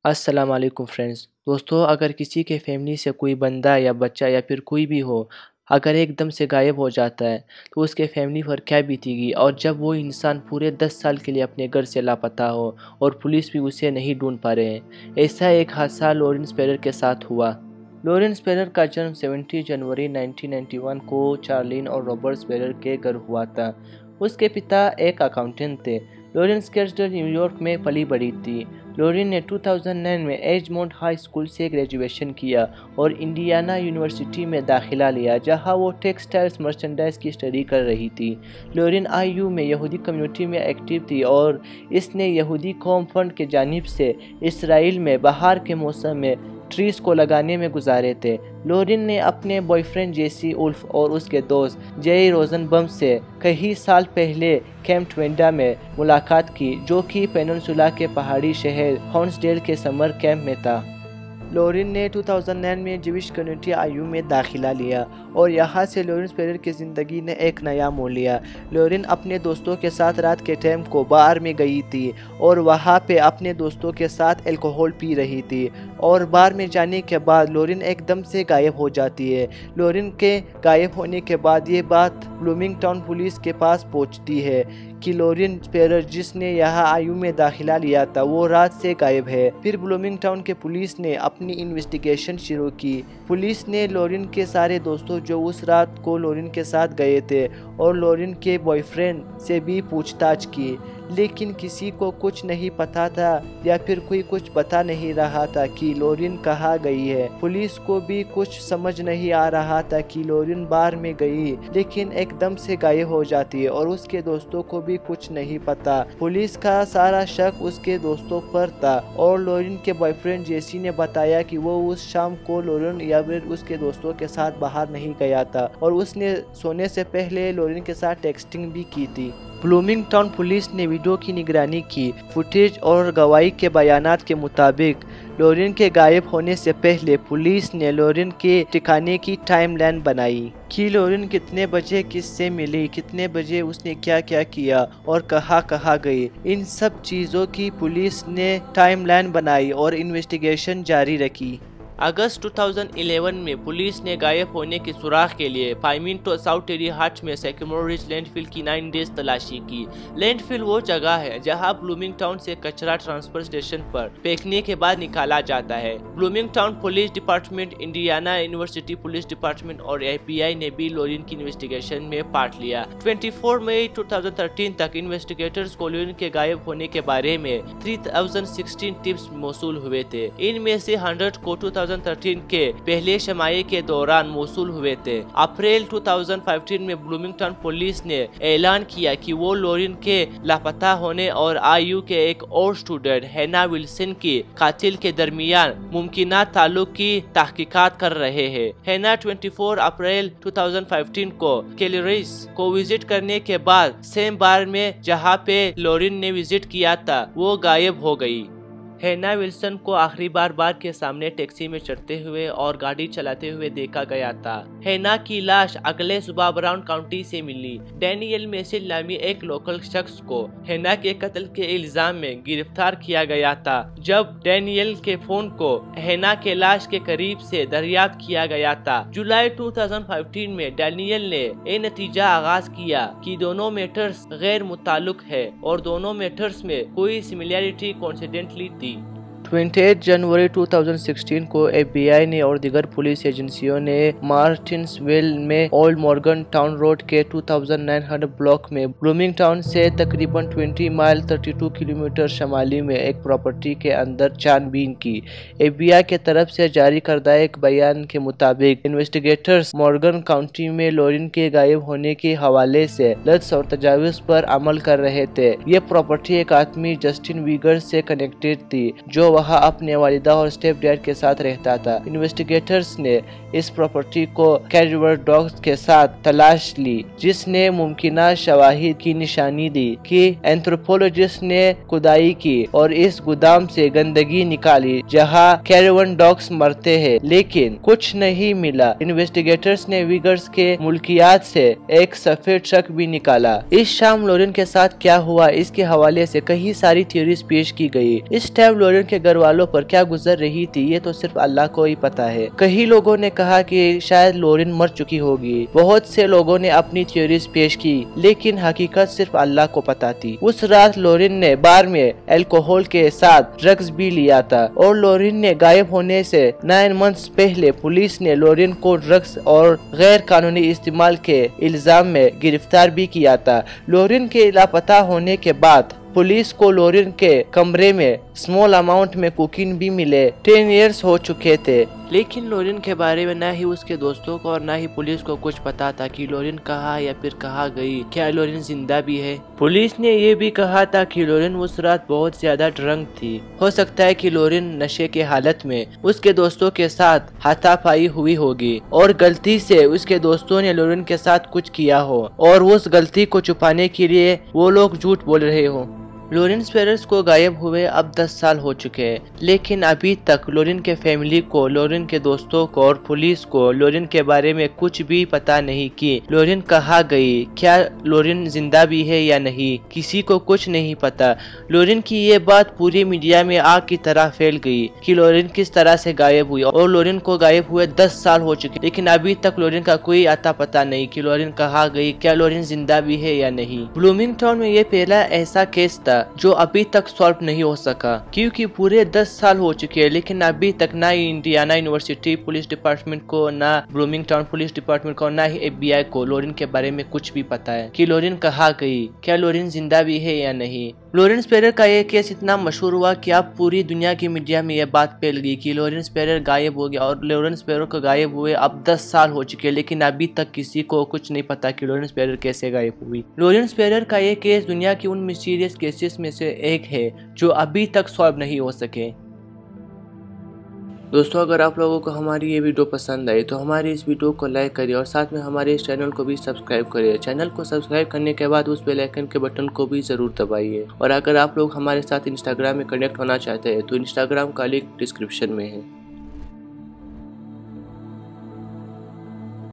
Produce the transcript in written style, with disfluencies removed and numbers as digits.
अस्सलाम वालेकुम फ्रेंड्स। दोस्तों, अगर किसी के फैमिली से कोई बंदा या बच्चा या फिर कोई भी हो, अगर एकदम से गायब हो जाता है तो उसके फैमिली पर क्या बीतेगी। और जब वो इंसान पूरे 10 साल के लिए अपने घर से लापता हो और पुलिस भी उसे नहीं ढूंढ पा रहे हैं। ऐसा एक हादसा लॉरेंस पेरर के साथ हुआ। लॉरेंस पेरर का जन्म 17 जनवरी 1991 को चार्लिन और रॉबर्ट पेरर के घर हुआ था। उसके पिता एक अकाउंटेंट थे। लॉरेंस कैस्टर न्यूयॉर्क में पली बड़ी थी। लॉरेन ने 2009 में एजमोंट हाई स्कूल से ग्रेजुएशन किया और इंडियाना यूनिवर्सिटी में दाखिला लिया, जहां वो टेक्सटाइल्स मर्चेंडाइज की स्टडी कर रही थी। लॉरेन आईयू में यहूदी कम्युनिटी में एक्टिव थी और इसने यहूदी कौम फंड के जानिब से इसराइल में बाहर के मौसम में ट्रीज को लगाने में गुजारे थे। लॉरेन ने अपने बॉयफ्रेंड जेसी उल्फ और उसके दोस्त जेरी रोजनबम से कई साल पहले कैंप ट्वेंडा में मुलाकात की, जो कि पेनिनसुला के पहाड़ी शहर हॉर्न्सडेल के समर कैंप में था। लॉरेन ने 2009 में ज्यूइश कम्युनिटी आईयू में दाखिला लिया और यहाँ से लॉरेंस पेरर की ज़िंदगी ने एक नया मोड़ लिया। लॉरेन अपने दोस्तों के साथ रात के टाइम को बार में गई थी और वहाँ पे अपने दोस्तों के साथ अल्कोहल पी रही थी और बार में जाने के बाद लॉरेन एकदम से गायब हो जाती है। लॉरेन के गायब होने के बाद ये बात ब्लूमिंगटाउन पुलिस के पास पहुँचती है कि लॉरेन पेरर, जिसने यहाँ आईयू में दाखिला लिया था, वो रात से गायब है। फिर ब्लूमिंगटाउन के पुलिस ने अपनी इन्वेस्टिगेशन शुरू की। पुलिस ने लॉरेन के सारे दोस्तों जो उस रात को लॉरेन के साथ गए थे और लॉरेन के बॉयफ्रेंड से भी पूछताछ की, लेकिन किसी को कुछ नहीं पता था या फिर कोई कुछ बता नहीं रहा था कि लॉरेन कहाँ गई है। पुलिस को भी कुछ समझ नहीं आ रहा था कि लॉरेन बार में गई लेकिन एकदम से गायब हो जाती है और उसके दोस्तों को भी कुछ नहीं पता। पुलिस का सारा शक उसके दोस्तों पर था और लॉरेन के बॉयफ्रेंड जेसी ने बताया कि वो उस शाम को लॉरेन या फिर उसके दोस्तों के साथ बाहर नहीं गया था और उसने सोने से पहले लॉरेन के साथ टेक्सटिंग भी की थी। ब्लूमिंगटाउन पुलिस ने वीडियो की निगरानी की। फुटेज और गवाही के बयानात के मुताबिक लॉरेन के गायब होने से पहले पुलिस ने लॉरेन के ठिकाने की टाइमलाइन बनाई कि लॉरेन कितने बजे किससे मिली, कितने बजे उसने क्या क्या किया और कहाँ कहाँ गई। इन सब चीज़ों की पुलिस ने टाइमलाइन बनाई और इन्वेस्टिगेशन जारी रखी। अगस्त 2011 में पुलिस ने गायब होने की सुराख के लिए पाइमिंटो साउथ टेरी हाट में सैकमोर रिज लैंडफिल की 9 डेज तलाशी की। लैंडफिल वो जगह है जहां ब्लूमिंगटाउन से कचरा ट्रांसफर स्टेशन पर फेंकने के बाद निकाला जाता है। Bloomington police department, Indiana university police department और FBI ने भी लॉरेन की इन्वेस्टिगेशन में पार्ट लिया। 24 मई 2013 तक इन्वेस्टिगेटर्स को लॉरेन के गायब होने के बारे में 3016 टिप्स मौसूल हुए थे। इनमें से 100 को 2013 के पहले छमाही के दौरान मौसूल हुए थे। अप्रैल 2015 में ब्लूमिंगटाउन पुलिस ने ऐलान किया कि वो लॉरेन के लापता होने और आईयू के एक और स्टूडेंट हैना विल्सन के कातिल के दरमियान मुमकिन ताल्लुक की तहकीकात कर रहे हैं। हैना 24 अप्रैल 2015 को कैलरीज को विजिट करने के बाद सेम बार में जहां पे लॉरेन ने विजिट किया था वो गायब हो गई। हैना विल्सन को आखिरी बार के सामने टैक्सी में चढ़ते हुए और गाड़ी चलाते हुए देखा गया था। हैना की लाश अगले सुबह ब्राउन काउंटी से मिली। डैनियल मेसिल नामी एक लोकल शख्स को हैना के कत्ल के इल्जाम में गिरफ्तार किया गया था। जब डैनियल के फोन को हैना के लाश के करीब से दरियाफ्त किया गया था। जुलाई 2015 में डैनियल ने ये नतीजा आगाज किया कि दोनों मैटर्स गैर मुताल्लुक है और दोनों मैटर्स में कोई सिमिलैरिटी कोइंसिडेंटली थी। 28 जनवरी 2016 को FBI ने और दीगर पुलिस एजेंसियों ने मार्टिन्सविल में ओल्ड मॉर्गन टाउन रोड के 2900 ब्लॉक में ब्लूमिंगटाउन से तकरीबन 20 माइल 32 किलोमीटर शमाली में एक प्रॉपर्टी के अंदर छानबीन की। FBI के तरफ से जारी करदा एक बयान के मुताबिक इन्वेस्टिगेटर्स मॉर्गन काउंटी में लॉरेन के गायब होने के हवाले से लफ्ज़ और तजावीज़ पर अमल कर रहे थे। ये प्रॉपर्टी एक आदमी जस्टिन वीगर से कनेक्टेड थी जो वहाँ अपने वालिदा और स्टेप डैड के साथ रहता था। इन्वेस्टिगेटर्स ने इस प्रॉपर्टी को कैरियर डॉग्स के साथ तलाश ली, जिसने मुमकिना शवाहिद की निशानी दी कि एंथ्रोपोलॉजिस्ट ने खुदाई की और इस गोदाम से गंदगी निकाली जहां कैरियर डॉग्स मरते हैं, लेकिन कुछ नहीं मिला। इन्वेस्टिगेटर्स ने विगर्स के मुल्कियात से एक सफेद ट्रक भी निकाला। इस शाम लॉरेन के साथ क्या हुआ इसके हवाले से कई सारी थ्योरीज पेश की गई। इस टाइम लॉरेन के घर वालों पर क्या गुजर रही थी ये तो सिर्फ अल्लाह को ही पता है। कई लोगों ने कहा कि शायद लोरिन मर चुकी होगी। बहुत से लोगों ने अपनी थ्योरीज पेश की, लेकिन हकीकत सिर्फ अल्लाह को पता थी। उस रात लोरिन ने बार में अल्कोहल के साथ ड्रग्स भी लिया था और लोरिन ने गायब होने से 9 मंथ्स पहले पुलिस ने लोरिन को ड्रग्स और गैर कानूनी इस्तेमाल के इल्जाम में गिरफ्तार भी किया था। लोरिन के लापता होने के बाद पुलिस को लोरिन के कमरे में स्मॉल अमाउंट में कोकीन भी मिले। 10 इयर्स हो चुके थे, लेकिन लोरिन के बारे में ना ही उसके दोस्तों को और ना ही पुलिस को कुछ पता था कि लोरिन कहाँ या फिर कहाँ गई। क्या लोरिन जिंदा भी है? पुलिस ने ये भी कहा था कि लोरिन उस रात बहुत ज्यादा ड्रंक थी। हो सकता है कि लोरिन नशे के हालत में उसके दोस्तों के साथ हाथापाई हुई होगी और गलती से उसके दोस्तों ने लोरिन के साथ कुछ किया हो और उस गलती को छुपाने के लिए वो लोग झूठ बोल रहे हो। लोरिन स्पेरर्स को गायब हुए अब 10 साल हो चुके हैं, लेकिन अभी तक लोरिन के फैमिली को, लोरिन के दोस्तों को और पुलिस को लोरिन के बारे में कुछ भी पता नहीं कि लोरिन कहाँ गई, क्या लोरिन जिंदा भी है या नहीं, किसी को कुछ नहीं पता। लोरिन की ये बात पूरी मीडिया में आग की तरह फैल गई कि लोरिन किस तरह से गायब हुई और लोरिन को गायब हुए 10 साल हो चुके, लेकिन अभी तक लोरिन का कोई आता पता नहीं कि लोरिन कहाँ गई, क्या लोरिन जिंदा भी है या नहीं। ब्लूमिंगटन में ये पहला ऐसा केस था जो अभी तक सॉल्व नहीं हो सका, क्योंकि पूरे 10 साल हो चुके हैं, लेकिन अभी तक ना इंडियाना यूनिवर्सिटी पुलिस डिपार्टमेंट को, ना ब्लूमिंगटन पुलिस डिपार्टमेंट को, ना ही FBI को लोरिन के बारे में कुछ भी पता है कि लोरिन कहाँ गई, क्या लोरिन जिंदा भी है या नहीं। लोरिन स्पेरर का ये केस इतना मशहूर हुआ कि अब पूरी दुनिया की मीडिया में यह बात फैल गई कि लोरिन स्पेरर गायब हो गया और लोरिन स्पेरर को गायब हुए अब 10 साल हो चुके हैं, लेकिन अभी तक किसी को कुछ नहीं पता कि लोरिन स्पेरर कैसे गायब हुई। लोरिन स्पेरर का ये केस दुनिया की उन मिस्टीरियस केसेस में से एक है जो अभी तक सॉल्व नहीं हो सके। दोस्तों, अगर आप लोगों को हमारी ये वीडियो पसंद आई तो हमारी इस वीडियो को लाइक करिए और साथ में हमारे इस चैनल को भी सब्सक्राइब करिए। चैनल को सब्सक्राइब करने के बाद उस बेल आइकन के बटन को भी जरूर दबाइए। और अगर आप लोग हमारे साथ इंस्टाग्राम में कनेक्ट होना चाहते हैं तो इंस्टाग्राम का लिंक डिस्क्रिप्शन में है।